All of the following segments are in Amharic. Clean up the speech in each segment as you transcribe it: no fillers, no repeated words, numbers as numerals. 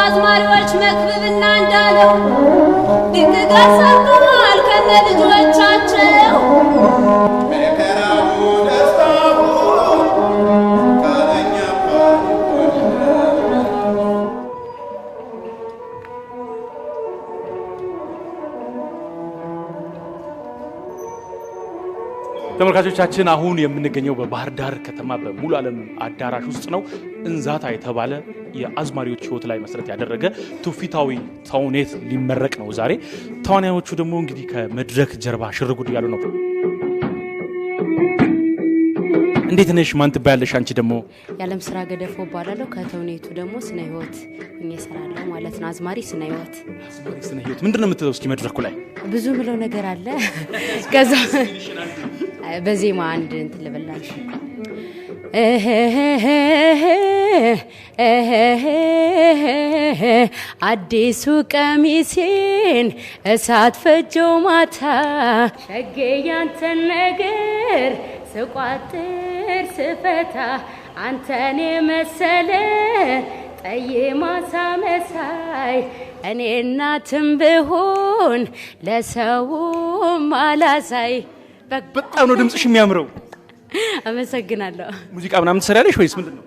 አዝማሪዎች መክብብና እንዳለው ድንቅ ጋር ሰርተዋል ከነ ልጆቻቸው ተመልካቾቻችን አሁን የምንገኘው በባህር ዳር ከተማ በሙሉ ዓለም አዳራሽ ውስጥ ነው። እንዛታ የተባለ የአዝማሪዎች ህይወት ላይ መሰረት ያደረገ ትውፊታዊ ተውኔት ሊመረቅ ነው ዛሬ። ተዋናዮቹ ደግሞ እንግዲህ ከመድረክ ጀርባ ሽርጉድ እያሉ ነው። እንዴት ነሽ? ማን ትባያለሽ? አንቺ ደግሞ? ያለም ስራ ገደፎ እባላለሁ። ከተውኔቱ ደግሞ ስነ ህይወት እየሰራለሁ ማለት ነው። አዝማሪ ስነ ህይወት። ስነ ህይወት ምንድነው የምትለው? እስኪ መድረኩ ላይ ብዙ ምለው ነገር አለ። ከዛ በዜማ አንድ እንትን ልበላሽ። አዲሱ ቀሚሴን እሳት ፈጀው ማታ ሸጌ ያንተን ነገር ስቋጥር ስፈታ አንተን መሰለ ጠይ ማሳ መሳይ እኔ እናትም ብሆን ለሰውም አላሳይ። በጣም ነው ድምጽሽ የሚያምረው። አመሰግናለሁ። ሙዚቃ ምናምን ትሰሪያለሽ ወይስ ምንድነው?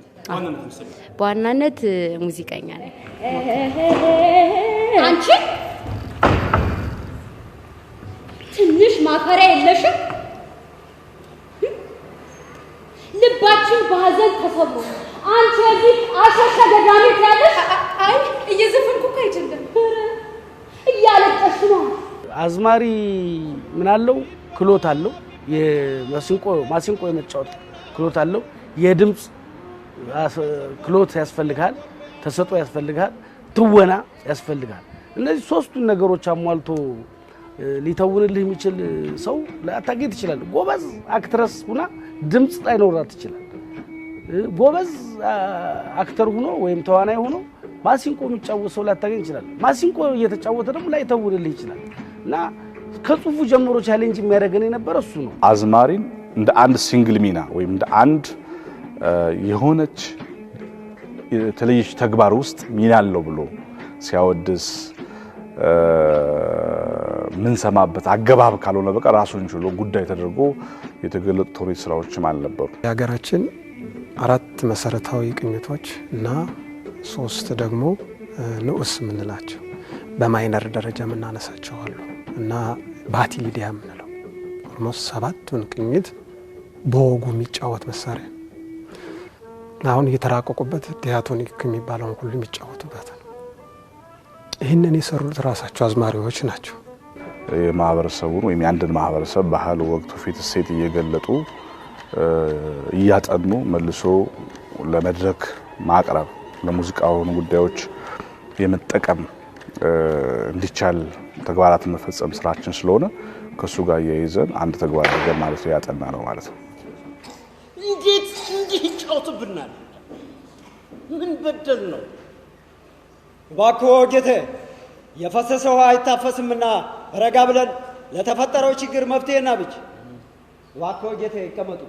በዋናነት ሙዚቀኛ ነኝ። አንቺ ትንሽ ማፈሪያ የለሽም? ልባችን በሐዘን ተሰብሮ አንቺ እዚህ አሸሸ ገዳሚ ያለሽ። አይ እየዘፈንኩ እኮ አይደለም እያለቀሽ ነው። አዝማሪ ምን አለው? ክሎት አለው። ማሲንቆ የመጫወት ክሎት አለው። የድምጽ ክሎት ያስፈልጋል። ተሰጥኦ ያስፈልጋል። ትወና ያስፈልጋል። እነዚህ ሶስቱን ነገሮች አሟልቶ ሊተውንልህ የሚችል ሰው ላታገኝ ትችላለህ። ጎበዝ አክትረስ ሁና ድምጽ ላይ ኖራት ይችላል። ጎበዝ አክተር ሆኖ ወይም ተዋናይ ሆኖ ማሲንቆ የሚጫወት ሰው ላታገኝ ይችላል። ማሲንቆ እየተጫወተ ደግሞ ላይተውንልህ ይችላል እና ከጽሁፉ ጀምሮ ቻሌንጅ የሚያደርገን የነበረ እሱ ነው። አዝማሪን እንደ አንድ ሲንግል ሚና ወይም እንደ አንድ የሆነች የተለየች ተግባር ውስጥ ሚና አለው ብሎ ሲያወድስ ምን ሰማበት አገባብ ካልሆነ በቀር ራሱን ችሎ ጉዳይ ተደርጎ የተገለጡ ተውኔት ስራዎችም አልነበሩ። የሀገራችን 4 መሰረታዊ ቅኝቶች እና 3 ደግሞ ንዑስ የምንላቸው በማይነር ደረጃ የምናነሳቸው አሉ እና ባቲ ሊዲያ የምንለው ኦልሞስት 7ቱን ቅኝት በወጉ የሚጫወት መሳሪያ አሁን እየተራቀቁበት ዲያቶኒክ የሚባለውን ሁሉ የሚጫወቱበት ነው። ይህንን የሰሩት ራሳቸው አዝማሪዎች ናቸው። የማህበረሰቡን ወይም የአንድን ማህበረሰብ ባህል፣ ወግ፣ ትውፊት፣ እሴት እየገለጡ እያጠኑ መልሶ ለመድረክ ማቅረብ ለሙዚቃውን ጉዳዮች የመጠቀም እንዲቻል ተግባራትን መፈጸም ስራችን ስለሆነ ከሱ ጋር ያይዘን አንድ ተግባር አድርገን ማለት ነው ያጠና ነው ማለት ነው። እንዴት እንዲህ ይጫወቱብናል? ምን በደል ነው? እባክዎ ጌቴ፣ የፈሰሰ ውሃ አይታፈስምና ረጋ ብለን ለተፈጠረው ችግር መፍትሄ እናብጅ። እባክዎ ጌቴ ይቀመጡ።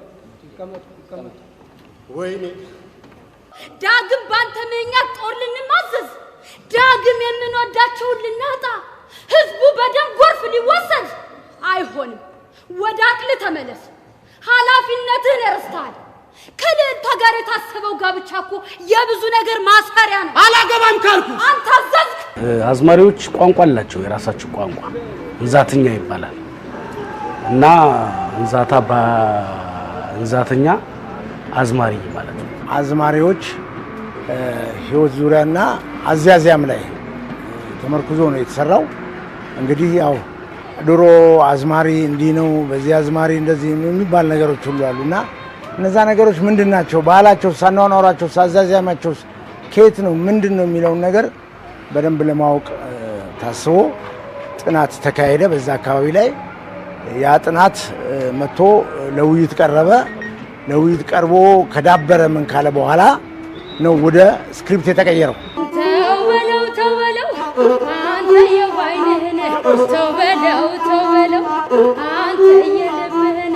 ወይኔ ዳግም ባንተ ምክንያት ጦር ልንማዘዝ፣ ዳግም የምንወዳቸውን ልናጣ፣ ህዝቡ በደም ጎርፍ ሊወሰድ አይሆንም። ወደ አቅል ተመለስ። ኃላፊነትህን ረስተሃል። ከልዕልቷ ጋር የታሰበው ጋብቻ እኮ የብዙ ነገር ማሰሪያ ነው። አላገባም ካልኩ አንተ አዘዝክ። አዝማሪዎች ቋንቋ አላቸው፣ የራሳቸው ቋንቋ እንዛትኛ ይባላል እና እንዛተኛ አዝማሪ ማለት ነው። አዝማሪዎች ህይወት ዙሪያና አዝያዝያም ላይ ተመርኩዞ ነው የተሰራው። እንግዲህ ያው ድሮ አዝማሪ እንዲህ ነው፣ በዚህ አዝማሪ እንደዚህ ነው የሚባል ነገሮች ሁሉ አሉና እነዛ ነገሮች ምንድናቸው? ባህላቸው፣ ሳናወራቸው፣ ሳዛዚያማቸው ከየት ነው ምንድነው የሚለው ነገር በደንብ ለማወቅ ታስቦ ጥናት ተካሄደ። በዛ አካባቢ ላይ ያ ጥናት መጥቶ ለውይይት ቀረበ። ለውይይት ቀርቦ ከዳበረ ምን ካለ በኋላ ነው ወደ ስክሪፕት የተቀየረው። ተወለው አንተ የዋይነህነ ተወለው አንተ የልብህነ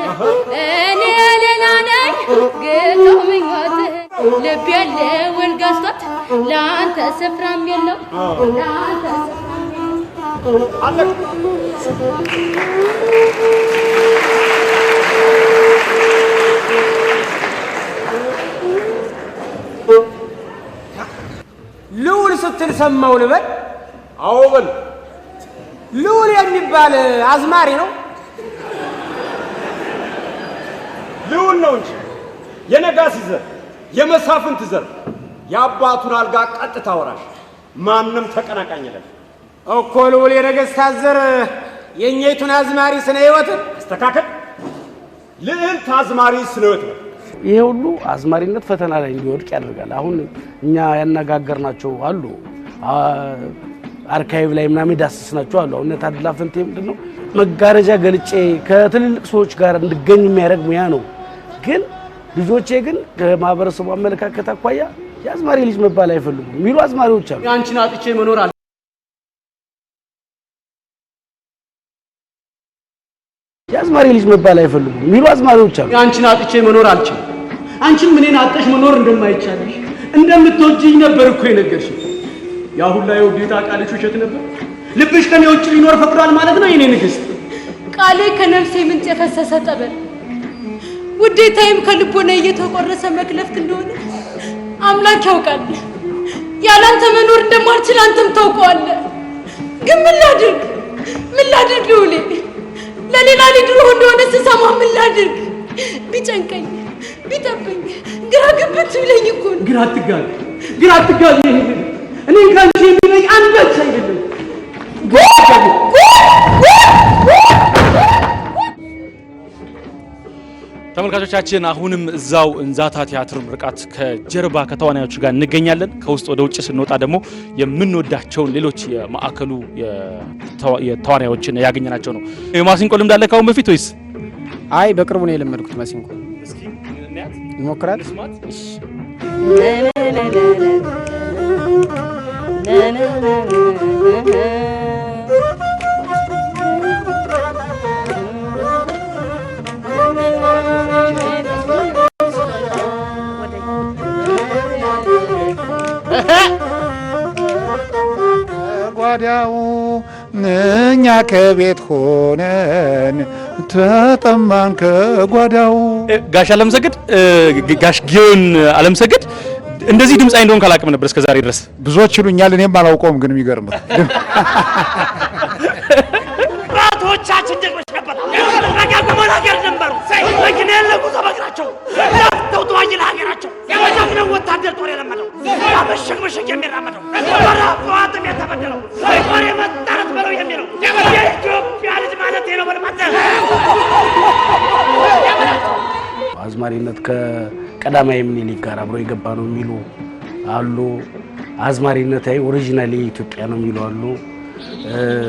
እኔ ሌላ ነኝ ግቶ ምኞትህ ልብ ያለውን ገዝቶት ለአንተ ስፍራም የለው ለአንተ ስፍራም ልዑል ስትል ሰማው ልበል? አዎ በል። ልዑል የሚባል አዝማሪ ነው? ልዑል ነው እንጂ የነጋሲ ዘር የመሳፍንት ዘር የአባቱን አልጋ ቀጥታ ወራሽ ማንም ተቀናቃኝ የለም እኮ። ልዑል የነገሥታት ዘር የእኛይቱን አዝማሪ ስነ ሕይወትን አስተካከል። ልዕልት አዝማሪ ስነ ሕይወት ነው። ይሄ ሁሉ አዝማሪነት ፈተና ላይ እንዲወድቅ ያደርጋል። አሁን እኛ ያነጋገርናቸው አሉ፣ አርካይቭ ላይ ምናምን ዳስስናቸው አሉ። አሁን ታድላ ፈንቴ ምንድነው መጋረጃ ገልጬ ከትልልቅ ሰዎች ጋር እንድገኝ የሚያደርግ ሙያ ነው። ግን ልጆቼ ግን ከማህበረሰቡ አመለካከት አኳያ የአዝማሪ ልጅ መባል አይፈልጉም የሚሉ አዝማሪዎች አሉ። አንቺን አጥቼ መኖር አለ የአዝማሪ ልጅ መባል አይፈልጉም የሚሉ አዝማሪዎች አሉ። አንቺን አጥቼ መኖር አልችልም። አንቺም እኔን አጥተሽ መኖር እንደማይቻልሽ እንደምትወጂኝ ነበር እኮ የነገርሽኝ። ያ ሁላ የውዴታ ቃልሽ ውሸት ነበር። ልብሽ ከኔ ውጭ ሊኖር ፈቅዷል ማለት ነው የኔ ንግስት። ቃሌ ከነፍሴ ምንጭ የፈሰሰ ጠበል ውዴታዬም ከልቦና እየተቆረሰ መክለፍት እንደሆነ አምላክ ያውቃል። ያላንተ መኖር እንደማልችል አንተም ታውቀዋለህ። ግን ምን ላድርግ ልዑሌ? ለሌላ ሊድሮ እንደሆነ ስሰማ ምን ላድርግ? ቢጨንቀኝ ቢጠበኝ ግራ ግብት ብለኝ እኮ ነው። ግራ አትጋቢ። እኔ ካንቺ የሚለኝ አንዳች አይደለም። ተመልካቾቻችን አሁንም እዛው እንዛታ ቲያትር ምርቃት ከጀርባ ከተዋናዮቹ ጋር እንገኛለን። ከውስጥ ወደ ውጭ ስንወጣ ደግሞ የምንወዳቸውን ሌሎች የማዕከሉ የተዋናዮችን ያገኘናቸው ነው። የማሲንቆ ልምድ አለ ካሁን በፊት ወይስ? አይ በቅርቡ ነው የለመድኩት ማሲንቆ። እስኪ እንያት እንሞክራለን። እሺ ጓዳው እኛ ከቤት ሆነን ተጠማን ከጓዳው። ጋሽ አለምሰግድ ጋሽ ጊዮን አለምሰግድ እንደዚህ ድምጻይ እንደሆን ካላቅም ነበር እስከ ዛሬ ድረስ። ብዙዎች ይሉኛል፣ እኔም አላውቀውም። ግን የሚገርም ራቶቻችን ደግመሽ ነበር አጋገመን ሀገር ነበሩ መኪና የለጉ ተበግራቸው ለፍተው ተዋኝ ለሀገራቸው የመጀግነው ወታደር ጦር የለመደው ያመሸግመሸግ የሚራመደው በራፏትም የተበደለው ጦር የመጣረት በለው የሚለው የኢትዮጵያ ልጅ ማለት ነው። በልማት አዝማሪነት ከቀዳማዊ ምኒልክ ጋር አብሮ የገባ ነው የሚሉ አሉ። አዝማሪነት ኦሪጂናሊ ኢትዮጵያ ነው የሚሉ አሉ።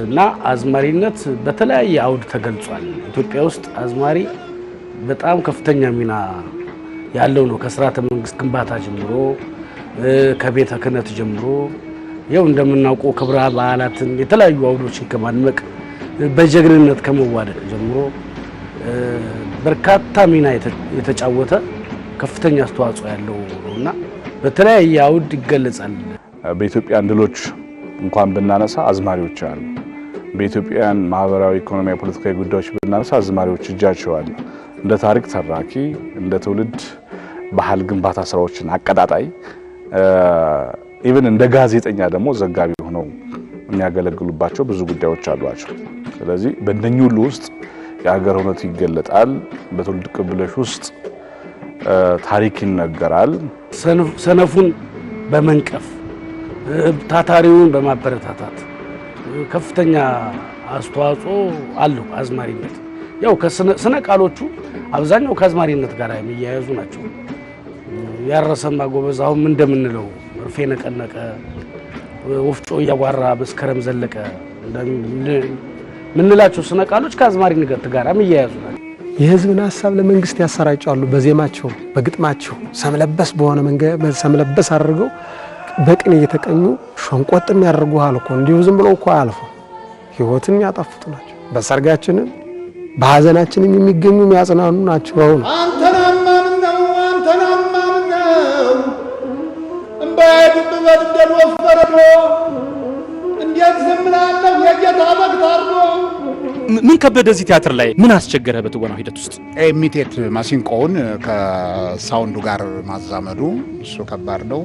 እና አዝማሪነት በተለያየ አውድ ተገልጿል። ኢትዮጵያ ውስጥ አዝማሪ በጣም ከፍተኛ ሚና ያለው ነው። ከስርዓተ መንግስት ግንባታ ጀምሮ ከቤተ ክህነት ጀምሮ ያው እንደምናውቀው ክብረ በዓላትን የተለያዩ አውዶችን ከማድመቅ በጀግንነት ከመዋደቅ ጀምሮ በርካታ ሚና የተጫወተ ከፍተኛ አስተዋጽኦ ያለው ነውና በተለያየ አውድ ይገለጻል። በኢትዮጵያ ድሎች እንኳን ብናነሳ አዝማሪዎች አሉ። በኢትዮጵያን ማህበራዊ፣ ኢኮኖሚያዊ፣ ፖለቲካዊ ጉዳዮች ብናነሳ አዝማሪዎች እጃቸው አለ። እንደ ታሪክ ተራኪ፣ እንደ ትውልድ ባህል ግንባታ ስራዎችን አቀጣጣይ፣ ኢቭን እንደ ጋዜጠኛ ደግሞ ዘጋቢ ሆነው የሚያገለግሉባቸው ብዙ ጉዳዮች አሏቸው። ስለዚህ በእነኚህ ሁሉ ውስጥ የሀገር እውነት ይገለጣል። በትውልድ ቅብብሎሽ ውስጥ ታሪክ ይነገራል። ሰነፉን በመንቀፍ ታታሪውን በማበረታታት ከፍተኛ አስተዋጽኦ አለው አዝማሪነት። ያው ከስነ ቃሎቹ አብዛኛው ከአዝማሪነት ጋር የሚያያዙ ናቸው። ያረሰማ ጎበዝ አሁን ምን እንደምንለው እርፌ ነቀነቀ፣ ወፍጮ እያጓራ መስከረም ዘለቀ ምንላቸው ስነ ቃሎች ከአዝማሪነት ጋር የሚያያዙ ናቸው። የህዝብን ሀሳብ ለመንግስት ያሰራጫሉ። በዜማቸው በግጥማቸው ሰምለበስ በሆነ መንገድ ሰምለበስ አድርገው በቅን እየተቀኙ ሸንቆጥም ያደርጉሃል እኮ እንዲሁ ዝም ብለው እኮ አልፎ ህይወትን ያጣፍጡ ናቸው። በሰርጋችንም በሐዘናችንም የሚገኙ የሚያጽናኑ ናቸው። አንተናማ ምነው ወይ ግብ በድደን ወፈረዶ እንዴት ዝም ብላለህ የጌታ በግ ታርዶ። ምን ከበደ እዚህ ቲያትር ላይ ምን አስቸገረ በትወናው ሂደት ውስጥ? ኢሚቴት ማሲንቆውን ከሳውንዱ ጋር ማዛመዱ እሱ ከባድ ነው።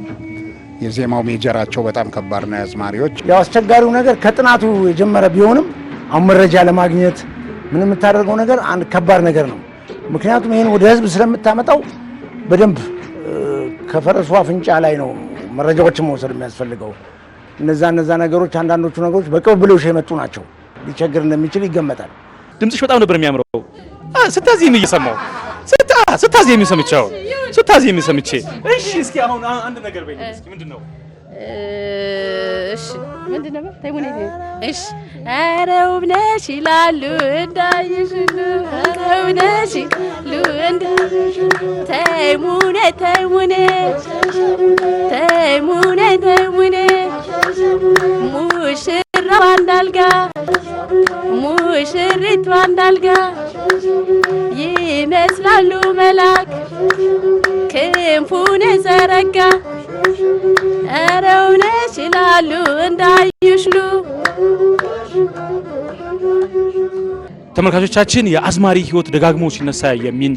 የዜማው ሜጀራቸው በጣም ከባድ ነው። አዝማሪዎች ያው አስቸጋሪው ነገር ከጥናቱ የጀመረ ቢሆንም አሁን መረጃ ለማግኘት ምን የምታደርገው ነገር አንድ ከባድ ነገር ነው። ምክንያቱም ይሄን ወደ ህዝብ ስለምታመጣው በደንብ ከፈረሱ አፍንጫ ላይ ነው መረጃዎችን መውሰድ የሚያስፈልገው። እነዛ ነገሮች አንዳንዶቹ ነገሮች በቅብብሎሽ የመጡ ናቸው። ሊቸግር እንደሚችል ይገመታል። ድምጽሽ በጣም ነበር የሚያምረው። ስታዜም እየሰማው ስታዜም ሰምቻው ስታዜም ሰምቼ። እሺ እስኪ አሁን አንድ ነገር በይኝ እስኪ ምንድነው? እሺ ምንድነው? ታይሙኔ እሺ አረው ነሽ ይላሉ እንዳይሽሉ አረው ነሽ ሉንድ ታይሙኔ ታይሙኔ ታይሙኔ ታይሙኔ ሙሽራው አንዳልጋ ሙሽሪቱ አንዳልጋ ይመስላሉ መላክ ክንፉን ዘረጋ አረው ነሽ ይላሉ እንዳይሽሉ። ተመልካቾቻችን የአዝማሪ ህይወት ደጋግሞ ሲነሳ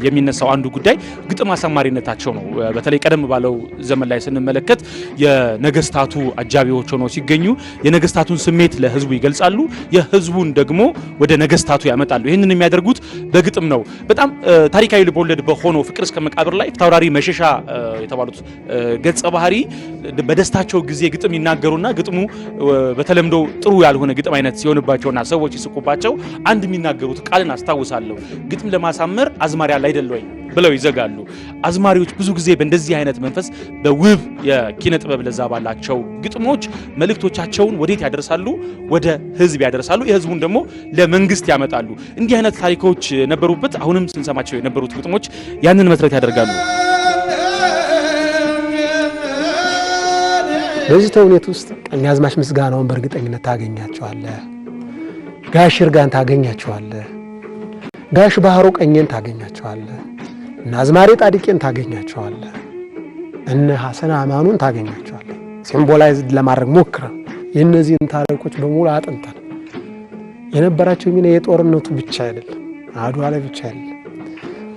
የሚነሳው አንዱ ጉዳይ ግጥም አሳማሪነታቸው ነው። በተለይ ቀደም ባለው ዘመን ላይ ስንመለከት የነገስታቱ አጃቢዎች ሆነው ሲገኙ የነገስታቱን ስሜት ለህዝቡ ይገልጻሉ፣ የህዝቡን ደግሞ ወደ ነገስታቱ ያመጣሉ። ይህንን የሚያደርጉት በግጥም ነው። በጣም ታሪካዊ ልቦለድ በሆነው ፍቅር እስከ መቃብር ላይ ፊታውራሪ መሸሻ የተባሉት ገጸ ባህሪ በደስታቸው ጊዜ ግጥም ይናገሩና ግጥሙ በተለምዶ ጥሩ ያልሆነ ግጥም አይነት ሲሆንባቸውና ሰዎች ይስቁባቸው አንድ የሚናገሩት ቃልን አስታውሳለሁ። ግጥም ለማሳመር አዝማሪ አለ አይደል ወይ ብለው ይዘጋሉ። አዝማሪዎች ብዙ ጊዜ በእንደዚህ አይነት መንፈስ በውብ የኪነ ጥበብ ለዛ ባላቸው ግጥሞች መልእክቶቻቸውን ወዴት ያደርሳሉ? ወደ ህዝብ ያደርሳሉ። የህዝቡን ደግሞ ለመንግስት ያመጣሉ። እንዲህ አይነት ታሪኮች ነበሩበት። አሁንም ስንሰማቸው የነበሩት ግጥሞች ያንን መሰረት ያደርጋሉ። በዚህ ተውኔት ውስጥ ቀኛዝማች ምስጋናውን በእርግጠኝነት ታገኛቸዋለህ። ጋሽ እርጋን ታገኛቸዋለህ። ጋሽ ባህሩ ቀኘን ታገኛቸዋለህ። እነ አዝማሪ ጣዲቄን ታገኛቸዋለህ። እነ ሐሰን አማኑን ታገኛቸዋለህ። ሲምቦላይዝድ ለማድረግ ሞክረ የእነዚህን ታሪኮች በሙሉ አጥንተን የነበራቸው ሚና የጦርነቱ ብቻ አይደለም፣ አድዋ ላይ ብቻ አይደለም።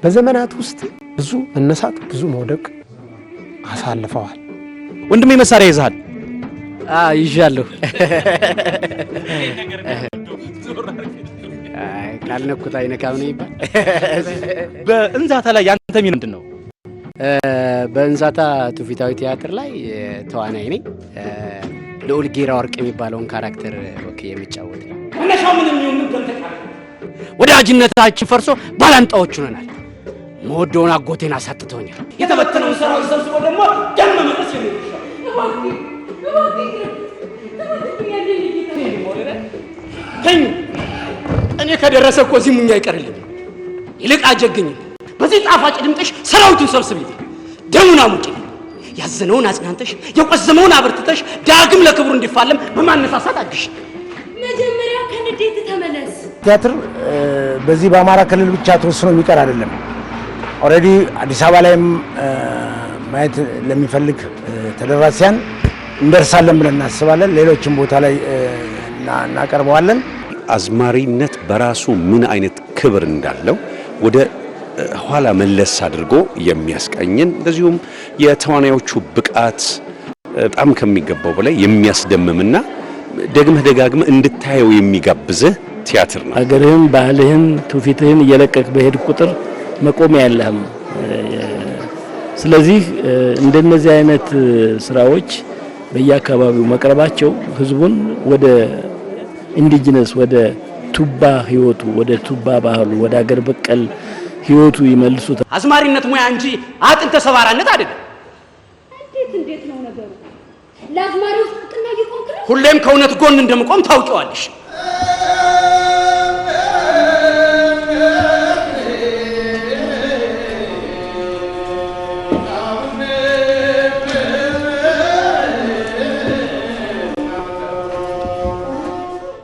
በዘመናት ውስጥ ብዙ መነሳት፣ ብዙ መውደቅ አሳልፈዋል። ወንድሜ መሳሪያ ይዛል? ይዣለሁ። ካልነኩት አይነካም ነው ይባል። በእንዛታ ላይ ያንተ ሚና ምንድን ነው? በእንዛታ ትውፊታዊ ቲያትር ላይ ተዋናይ ነኝ። ልዑል ጌራ ወርቅ የሚባለውን ካራክተር ወክዬ የሚጫወት ነው። መነሻው ምንም ይሁን ምን ተንተካ ወዳጅነታችን ፈርሶ ባላንጣዎች ሆነናል። መወደውን አጎቴን አሳጥተውኛል። የተበተነውን ሰራዊት ሰብስቦ ደግሞ ደም መመለስ የሚሻው እኔ ከደረሰ እኮ እዚህ ሙኛ አይቀርልኝ። ይልቅ አጀግኝ። በዚህ ጣፋጭ ድምጥሽ ሰራዊቱን ሰብስቢ፣ ደሙን አሙጪ፣ ያዘነውን አጽናንተሽ፣ የቆዘመውን አበርትተሽ ዳግም ለክብሩ እንዲፋለም በማነሳሳት አግሽ። መጀመሪያ ከንዴት ተመለስ። ቲያትር በዚህ በአማራ ክልል ብቻ ተወስኖ የሚቀር አይደለም። ኦልሬዲ አዲስ አበባ ላይም ማየት ለሚፈልግ ተደራሲያን እንደርሳለን ብለን እናስባለን። ሌሎችም ቦታ ላይ እናቀርበዋለን። አዝማሪነት በራሱ ምን አይነት ክብር እንዳለው ወደ ኋላ መለስ አድርጎ የሚያስቃኝን፣ እንደዚሁም የተዋናዮቹ ብቃት በጣም ከሚገባው በላይ የሚያስደምምና ደግመህ ደጋግመህ እንድታየው የሚጋብዝህ ቲያትር ነው። አገርህን፣ ባህልህን፣ ትውፊትህን እየለቀቅ በሄድ ቁጥር መቆሚያ የለህም። ስለዚህ እንደነዚህ አይነት ስራዎች በየአካባቢው መቅረባቸው ህዝቡን ወደ ኢንዲጂነስ ወደ ቱባ ህይወቱ፣ ወደ ቱባ ባህሉ፣ ወደ አገር በቀል ህይወቱ ይመልሱታል። አዝማሪነት ሙያ እንጂ አጥንተ ሰባራነት አይደለም። እንዴት ነው ነገሩ? ለአዝማሪው ጥቅና እየቆምክ ነው? ሁሌም ከእውነት ጎን እንደምቆም ታውቂዋለሽ።